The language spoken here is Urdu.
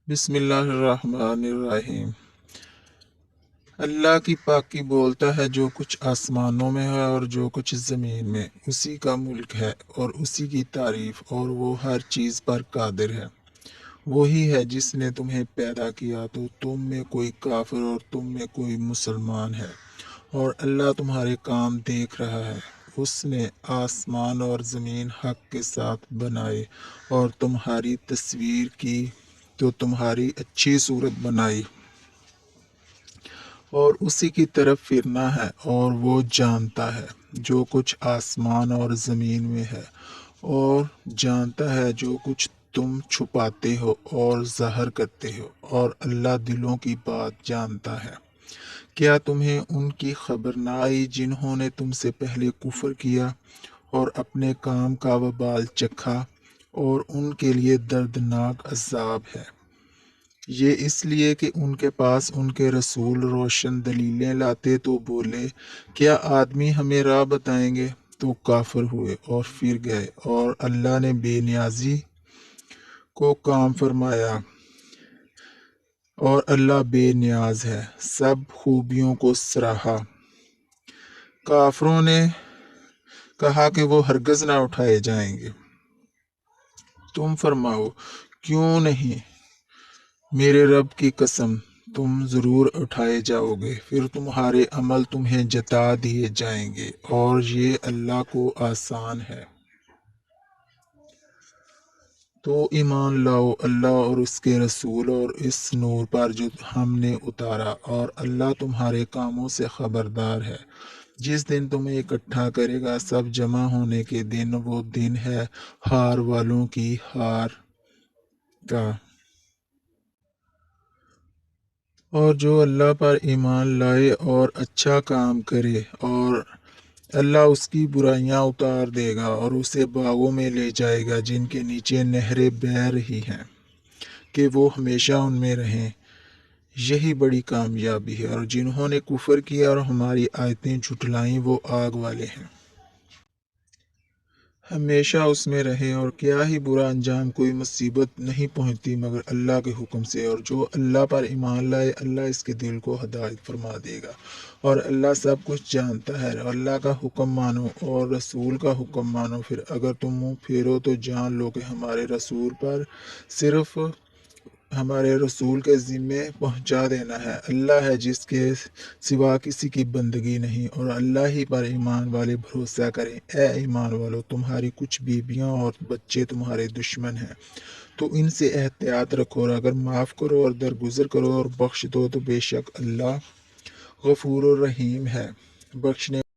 بسم اللہ الرحمن الرحیم۔ اللہ کی پاکی بولتا ہے جو کچھ آسمانوں میں ہے اور جو کچھ زمین میں، اسی کا ملک ہے اور اسی کی تعریف، اور وہ ہر چیز پر قادر ہے۔ وہی ہے جس نے تمہیں پیدا کیا تو تم میں کوئی کافر اور تم میں کوئی مسلمان ہے، اور اللہ تمہارے کام دیکھ رہا ہے۔ اس نے آسمان اور زمین حق کے ساتھ بنائے اور تمہاری تصویر کی تو تمہاری اچھی صورت بنائی، اور اسی کی طرف پھرنا ہے، اور وہ جانتا ہے جو کچھ آسمان اور زمین میں ہے، اور جانتا ہے جو کچھ تم چھپاتے ہو اور ظاہر کرتے ہو، اور اللہ دلوں کی بات جانتا ہے۔ کیا تمہیں ان کی خبر نہ آئی جنہوں نے تم سے پہلے کفر کیا اور اپنے کام کا وبال چکھا، اور ان کے لیے دردناک عذاب ہے؟ یہ اس لیے کہ ان کے پاس ان کے رسول روشن دلیلیں لاتے تو بولے، کیا آدمی ہمیں راہ بتائیں گے؟ تو کافر ہوئے اور پھر گئے، اور اللہ نے بے نیازی کو کام فرمایا، اور اللہ بے نیاز ہے، سب خوبیوں کو سراہا۔ کافروں نے کہا کہ وہ ہرگز نہ اٹھائے جائیں گے۔ تم فرماؤ، کیوں نہیں؟ میرے رب کی قسم، تم ضرور اٹھائے جاؤ گے، پھر تمہارے عمل تمہیں جتا دیے جائیں گے، اور یہ اللہ کو آسان ہے۔ تو ایمان لاؤ اللہ اور اس کے رسول اور اس نور پر جو ہم نے اتارا، اور اللہ تمہارے کاموں سے خبردار ہے۔ جس دن تمہیں اکٹھا کرے گا سب جمع ہونے کے دن، وہ دن ہے ہار والوں کی ہار کا۔ اور جو اللہ پر ایمان لائے اور اچھا کام کرے، اور اللہ اس کی برائیاں اتار دے گا اور اسے باغوں میں لے جائے گا جن کے نیچے نہریں بہہ رہی ہیں، کہ وہ ہمیشہ ان میں رہیں۔ یہی بڑی کامیابی ہے۔ اور جنہوں نے کفر کیا اور ہماری آیتیں جھٹلائیں وہ آگ والے ہیں، ہمیشہ اس میں رہے، اور کیا ہی برا انجام، کوئی مصیبت نہیں پہنچتی مگر اللہ کے حکم سے۔ اور جو اللہ پر ایمان لائے اللہ اس کے دل کو ہدایت فرما دے گا، اور اللہ سب کچھ جانتا ہے۔ اللہ کا حکم مانو اور رسول کا حکم مانو، پھر اگر تم منہ پھیرو تو جان لو کہ ہمارے رسول پر صرف ہمارے رسول کے ذمے پہنچا دینا ہے۔ اللہ ہے جس کے سوا کسی کی بندگی نہیں، اور اللہ ہی پر ایمان والے بھروسہ کریں۔ اے ایمان والو، تمہاری کچھ بیویاں اور بچے تمہارے دشمن ہیں، تو ان سے احتیاط رکھو، اور اگر معاف کرو اور درگزر کرو اور بخش دو تو بے شک اللہ غفور الرحیم ہے، بخشنے